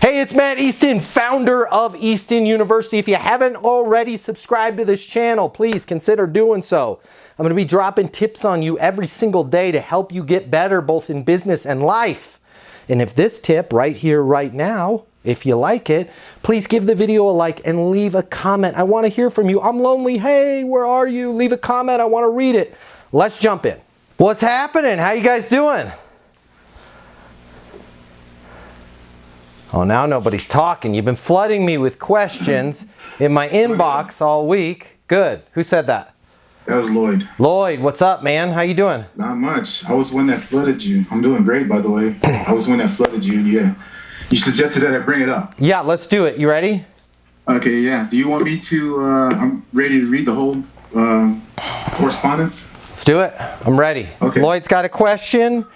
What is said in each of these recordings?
Hey, it's Matt Easton, founder of Easton University. If you haven't already subscribed to this channel, please consider doing so. I'm going to be dropping tips on you every single day to help you get better both in business and life. And if this tip right here, right now, if you like it, please give the video a like and leave a comment. I want to hear from you. I'm lonely. Hey, where are you? Leave a comment. I want to read it. Let's jump in. What's happening? How you guys doing? Oh, now nobody's talking. You've been flooding me with questions in my inbox all week. Good. Who said that? That was Lloyd. Lloyd, what's up, man? How you doing? Not much. I was one that flooded you. I'm doing great, by the way. I was one that flooded you. Yeah. You suggested that I bring it up. Yeah, let's do it. You ready? Okay, yeah. Do you want me to, I'm ready to read the whole correspondence? Let's do it. I'm ready. Okay. Lloyd's got a question.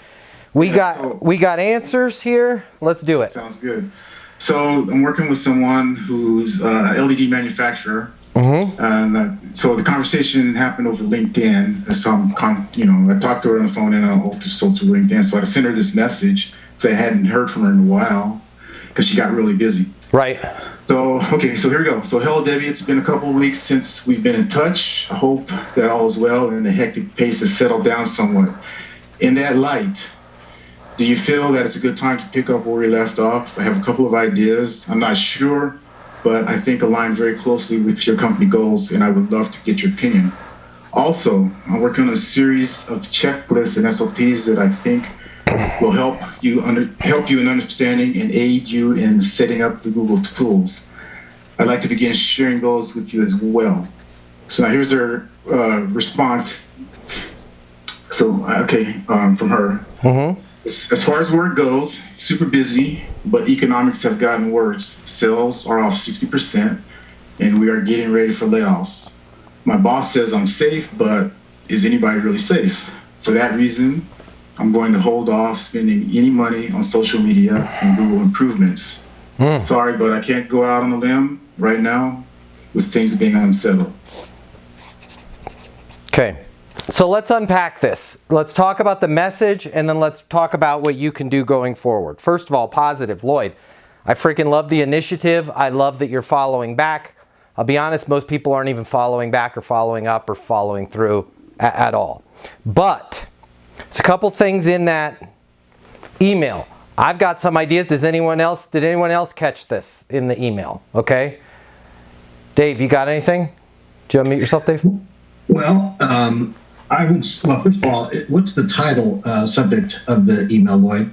We got answers here. Let's do it. Sounds good. So I'm working with someone who's an LED manufacturer. Mm-hmm. And so the conversation happened over LinkedIn. So I talked to her on the phone and also through LinkedIn. So I sent her this message because I hadn't heard from her in a while because she got really busy. Right. So, okay, so here we go. So, hello, Debbie. It's been a couple of weeks since we've been in touch. I hope that all is well and the hectic pace has settled down somewhat. In that light, do you feel that it's a good time to pick up where we left off? I have a couple of ideas. I'm not sure, but I think align very closely with your company goals, and I would love to get your opinion. Also, I'm working on a series of checklists and SOPs that I think will help you in understanding and aid you in setting up the Google tools. I'd like to begin sharing those with you as well. So now here's her response. So, okay, from her. Mm-hmm. As far as work goes, super busy, but economics have gotten worse. Sales are off 60%, and we are getting ready for layoffs. My boss says I'm safe, but is anybody really safe? For that reason, I'm going to hold off spending any money on social media and Google improvements. Sorry, but I can't go out on a limb right now with things being unsettled. Okay. So let's unpack this. Let's talk about the message and then let's talk about what you can do going forward. First of all, positive. Lloyd, I freaking love the initiative. I love that you're following back. I'll be honest, most people aren't even following back or following up or following through at all. But there's a couple things in that email. I've got some ideas. Did anyone else catch this in the email? Okay. Dave, you got anything? Do you want to mute yourself, Dave? Well, first of all, what's the title subject of the email, Lloyd?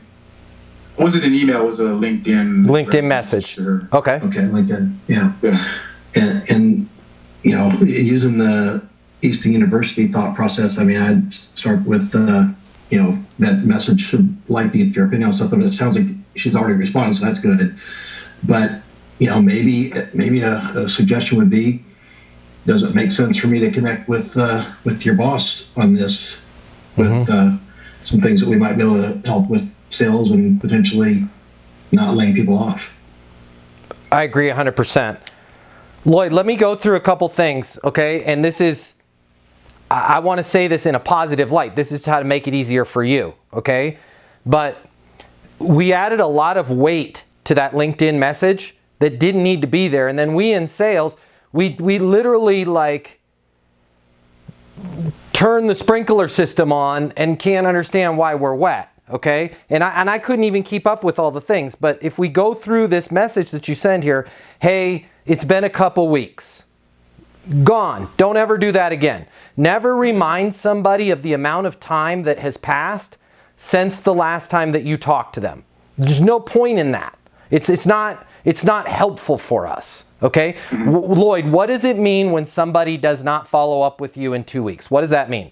It wasn't an email, it was a LinkedIn message. Sure. Okay. Okay, LinkedIn, yeah. And using the Easton University thought process, I mean, I'd start with, that message should like to get your opinion on something. It sounds like she's already responded, so that's good. But, maybe a suggestion would be, does it make sense for me to connect with your boss on this, with some things that we might be able to help with sales and potentially not laying people off? I agree 100%. Lloyd, let me go through a couple things, okay? And this is, I want to say this in a positive light. This is how to make it easier for you, okay? But we added a lot of weight to that LinkedIn message that didn't need to be there. And then we in sales, we literally turn the sprinkler system on and can't understand why we're wet, okay? And I couldn't even keep up with all the things. But if we go through this message that you send here, hey, it's been a couple weeks. Gone. Don't ever do that again. Never remind somebody of the amount of time that has passed since the last time that you talked to them. There's no point in that. It's not helpful for us, okay? Mm-hmm. Lloyd, what does it mean when somebody does not follow up with you in 2 weeks? What does that mean?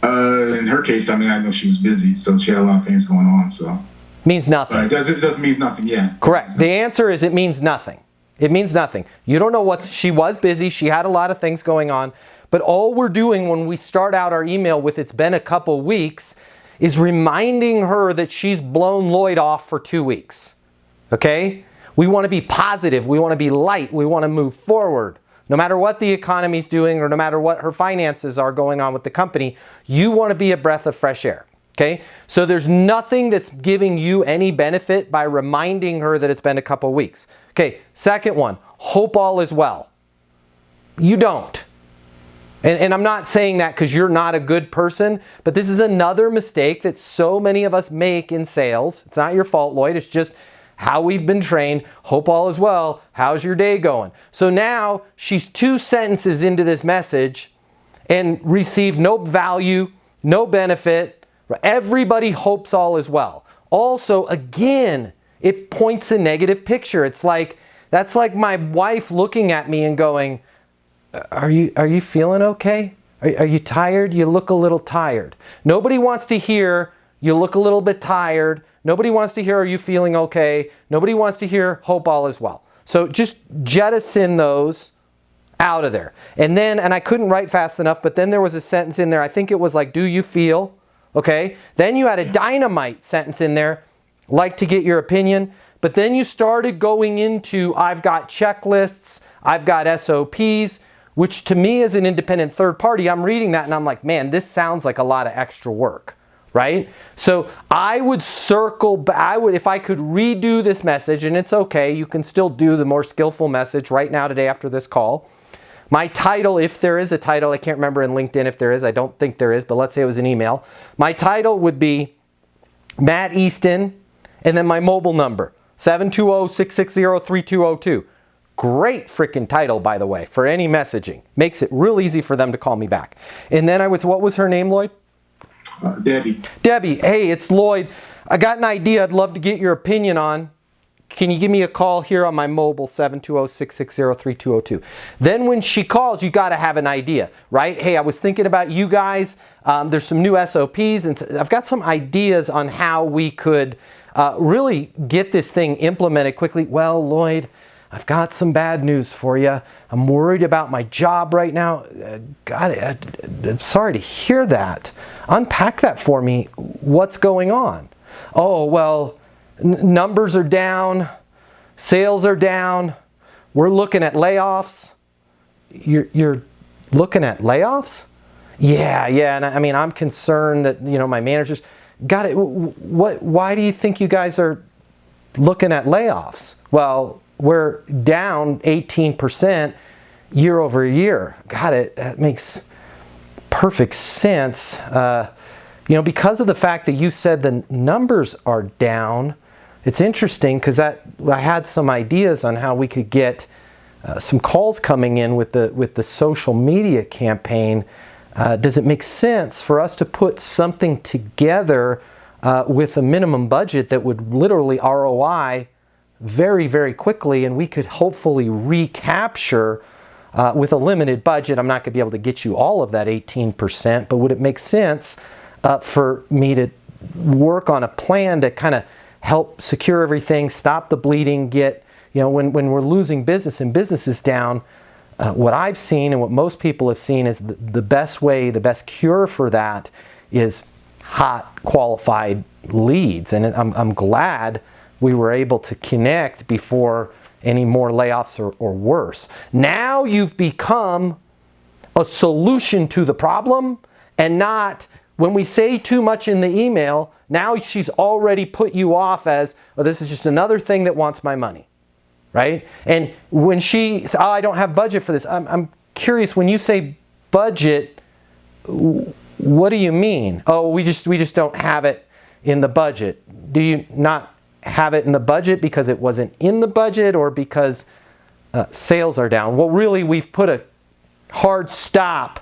In her case, I know she was busy, so she had a lot of things going on, so. Means nothing. It doesn't mean nothing, yeah. Correct. The answer is it means nothing. It means nothing. You don't know she was busy, she had a lot of things going on, but all we're doing when we start out our email with it's been a couple weeks is reminding her that she's blown Lloyd off for 2 weeks. Okay? We want to be positive. We want to be light. We want to move forward. No matter what the economy's doing or no matter what her finances are going on with the company, you want to be a breath of fresh air. Okay, so there's nothing that's giving you any benefit by reminding her that it's been a couple weeks. Okay, second one, hope all is well. You don't. And I'm not saying that because you're not a good person, but this is another mistake that so many of us make in sales. It's not your fault, Lloyd. It's just how we've been trained. Hope all is well. How's your day going? So now she's 2 sentences into this message and received no value, no benefit. Everybody hopes all is well. Also, again, it points a negative picture. It's like, that's like my wife looking at me and going, Are you feeling okay? Are you tired? You look a little tired. Nobody wants to hear, you look a little bit tired. Nobody wants to hear, are you feeling okay? Nobody wants to hear, hope all is well. So just jettison those out of there. And I couldn't write fast enough, but then there was a sentence in there, I think it was like, do you feel? Okay. Then you had a dynamite sentence in there, like to get your opinion. But then you started going into, I've got checklists, I've got SOPs, which to me as an independent third party, I'm reading that and I'm like, man, this sounds like a lot of extra work, right? So I would circle back, if I could redo this message, and it's okay, you can still do the more skillful message right now today after this call. My title, if there is a title, I can't remember in LinkedIn if there is, I don't think there is, but let's say it was an email. My title would be Matt Easton, and then my mobile number, 720-660-3202. Great freaking title, by the way, for any messaging. Makes it real easy for them to call me back. And then what was her name, Lloyd? Debbie. Debbie, hey, it's Lloyd. I got an idea I'd love to get your opinion on. Can you give me a call here on my mobile, 720-660-3202? Then when she calls, you got to have an idea, right? Hey, I was thinking about you guys. There's some new SOPs, and I've got some ideas on how we could really get this thing implemented quickly. Well, Lloyd, I've got some bad news for you. I'm worried about my job right now. I'm sorry to hear that. Unpack that for me. What's going on? Oh, well, numbers are down. Sales are down. We're looking at layoffs. You're looking at layoffs? Yeah. And I mean, I'm concerned that, my managers got it. Why do you think you guys are looking at layoffs? Well, we're down 18% year over year. Got it. That makes perfect sense. Because of the fact that you said the numbers are down, it's interesting because I had some ideas on how we could get some calls coming in with the social media campaign. Does it make sense for us to put something together with a minimum budget that would literally ROI very, very quickly, and we could hopefully recapture with a limited budget? I'm not going to be able to get you all of that 18%, but would it make sense for me to work on a plan to kind of help secure everything, stop the bleeding, get, when we're losing business and business is down, what I've seen and what most people have seen is the best way, the best cure for that is hot, qualified leads. And I'm glad we were able to connect before any more layoffs or worse. Now you've become a solution to the problem, and not when we say too much in the email, now she's already put you off as, oh, this is just another thing that wants my money, right? And when she says, oh, I don't have budget for this, I'm curious, when you say budget, what do you mean? Oh, we just don't have it in the budget. Do you not have it in the budget because it wasn't in the budget, or because sales are down? Well, really, we've put a hard stop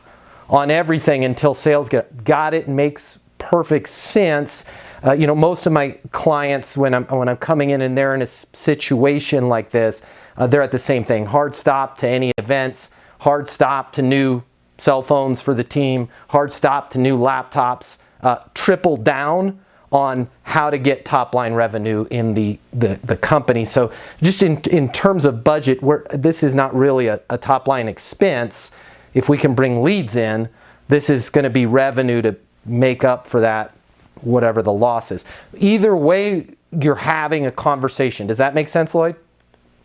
on everything until sales got it. Makes perfect sense. Most of my clients, when I'm coming in and they're in a situation like this, they're at the same thing. Hard stop to any events. Hard stop to new cell phones for the team. Hard stop to new laptops. Triple down on how to get top line revenue in the company. So just in terms of budget, this is not really a top line expense. If we can bring leads in, this is going to be revenue to make up for that, whatever the loss is. Either way, you're having a conversation. Does that make sense, Lloyd?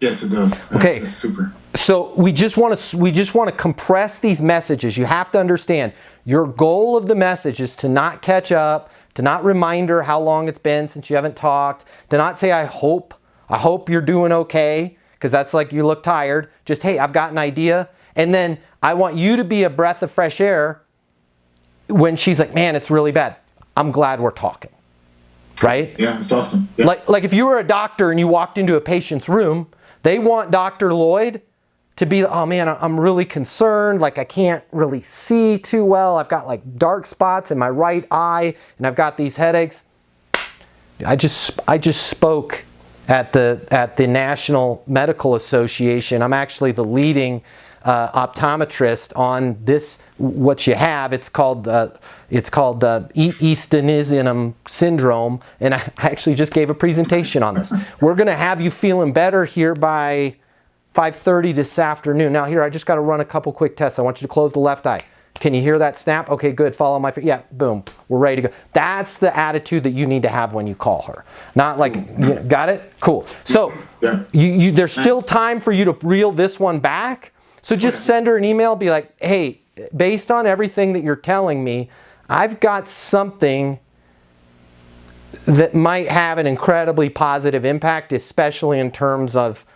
Yes, it does. Okay. That's super. So we just want to compress these messages. You have to understand your goal of the message is to not catch up, Do not remind her how long it's been since you haven't talked. Do not say, I hope you're doing okay, because that's like you look tired. Just, hey, I've got an idea. And then I want you to be a breath of fresh air when she's like, man, it's really bad. I'm glad we're talking. Right? Yeah, it's awesome. Yeah. Like if you were a doctor and you walked into a patient's room, they want Dr. Lloyd to be, oh man, I'm really concerned. Like I can't really see too well. I've got like dark spots in my right eye and I've got these headaches. I just spoke at the National Medical Association. I'm actually the leading optometrist on this, what you have. It's called Eastonism syndrome, and I actually just gave a presentation on this. We're going to have you feeling better here by 5:30 this afternoon. Now here, I just got to run a couple quick tests. I want you to close the left eye. Can you hear that snap? Okay, good. Follow my, yeah, boom. We're ready to go. That's the attitude that you need to have when you call her. Not like, you know, got it? Cool. So there's still time for you to reel this one back. So just send her an email, be like, hey, based on everything that you're telling me, I've got something that might have an incredibly positive impact, especially in terms of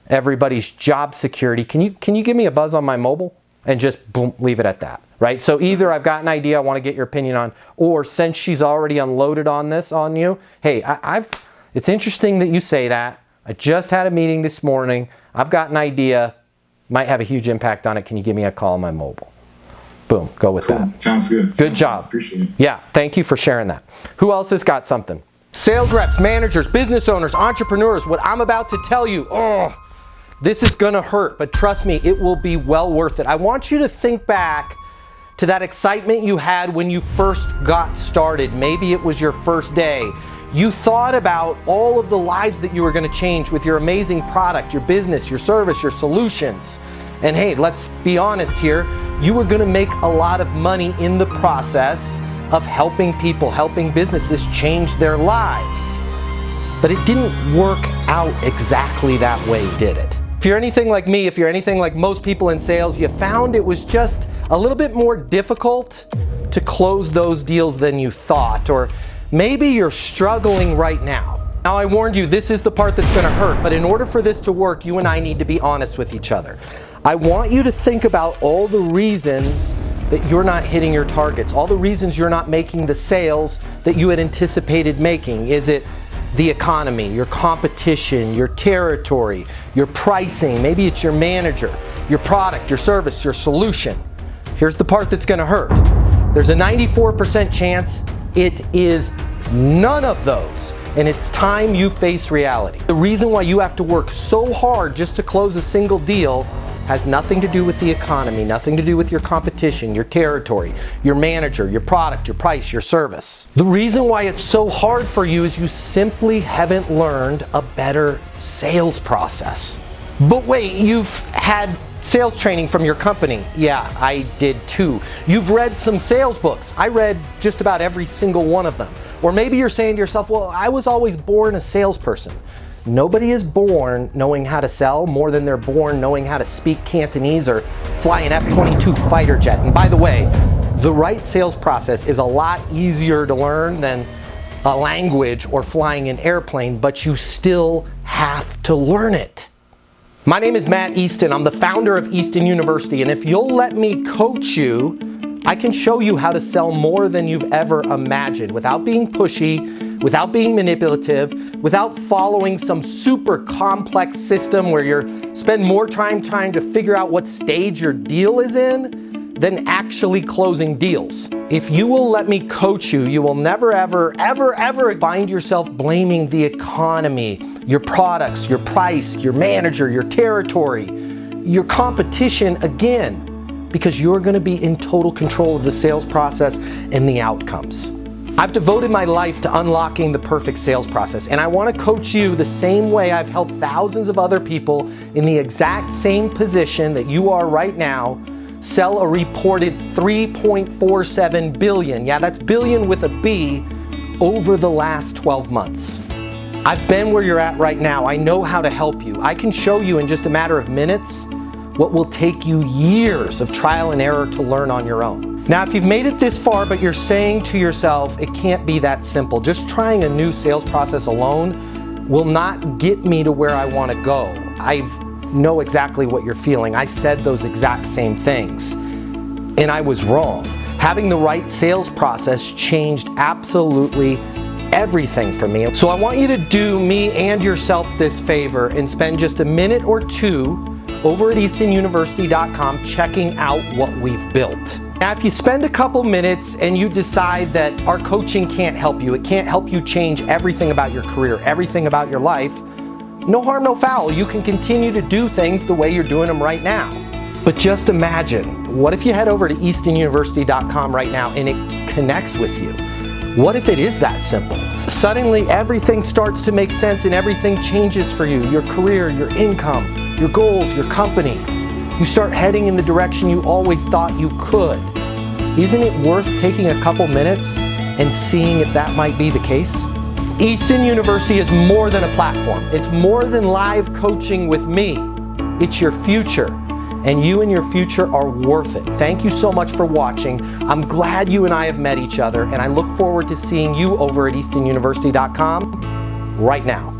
everybody's job security. Can you give me a buzz on my mobile? And just boom, leave it at that, right? So either I've got an idea I want to get your opinion on, or since she's already unloaded on this on you, hey, it's interesting that you say that. I just had a meeting this morning. I've got an idea. Might have a huge impact on it. Can you give me a call on my mobile? Boom, go with that. Sounds good. Good job. Appreciate it. Yeah, thank you for sharing that. Who else has got something? Sales reps, managers, business owners, entrepreneurs, what I'm about to tell you, this is gonna hurt, but trust me, it will be well worth it. I want you to think back to that excitement you had when you first got started. Maybe it was your first day. You thought about all of the lives that you were going to change with your amazing product, your business, your service, your solutions. And hey, let's be honest here, you were going to make a lot of money in the process of helping people, helping businesses change their lives. But it didn't work out exactly that way, did it? If you're anything like me, if you're anything like most people in sales, you found it was just a little bit more difficult to close those deals than you thought, or maybe you're struggling right now. Now I warned you, this is the part that's gonna hurt, but in order for this to work, you and I need to be honest with each other. I want you to think about all the reasons that you're not hitting your targets, all the reasons you're not making the sales that you had anticipated making. Is it the economy, your competition, your territory, your pricing? Maybe it's your manager, your product, your service, your solution. Here's the part that's gonna hurt. There's a 94% chance it is none of those, and it's time you face reality. The reason why you have to work so hard just to close a single deal has nothing to do with the economy, nothing to do with your competition, your territory, your manager, your product, your price, your service. The reason why it's so hard for you is you simply haven't learned a better sales process. But wait, you've had sales training from your company. Yeah, I did too. You've read some sales books. I read just about every single one of them. Or maybe you're saying to yourself, well, I was always born a salesperson. Nobody is born knowing how to sell more than they're born knowing how to speak Cantonese or fly an F-22 fighter jet. And by the way, the right sales process is a lot easier to learn than a language or flying an airplane, but you still have to learn it. My name is Matt Easton. I'm the founder of Easton University, and if you'll let me coach you, I can show you how to sell more than you've ever imagined without being pushy, without being manipulative, without following some super complex system where you spend more time trying to figure out what stage your deal is in than actually closing deals. If you will let me coach you, you will never, ever, ever, ever find yourself blaming the economy, your products, your price, your manager, your territory, your competition again, because you're gonna be in total control of the sales process and the outcomes. I've devoted my life to unlocking the perfect sales process, and I wanna coach you the same way I've helped thousands of other people in the exact same position that you are right now sell a reported $3.47 billion, yeah, that's billion with a B, over the last 12 months. I've been where you're at right now. I know how to help you. I can show you in just a matter of minutes what will take you years of trial and error to learn on your own. Now, if you've made it this far, but you're saying to yourself, it can't be that simple. Just trying a new sales process alone will not get me to where I want to go. I know exactly what you're feeling. I said those exact same things, and I was wrong. Having the right sales process changed absolutely everything for me. So I want you to do me and yourself this favor and spend just a minute or two over at eastonuniversity.com checking out what we've built. Now, if you spend a couple minutes and you decide that our coaching can't help you, it can't help you change everything about your career, everything about your life, no harm, no foul. You can continue to do things the way you're doing them right now. But just imagine, what if you head over to eastonuniversity.com right now and it connects with you? What if it is that simple? Suddenly everything starts to make sense and everything changes for you. Your career, your income, your goals, your company. You start heading in the direction you always thought you could. Isn't it worth taking a couple minutes and seeing if that might be the case? Easton University is more than a platform. It's more than live coaching with me. It's your future, and you and your future are worth it. Thank you so much for watching. I'm glad you and I have met each other, and I look forward to seeing you over at eastonuniversity.com right now.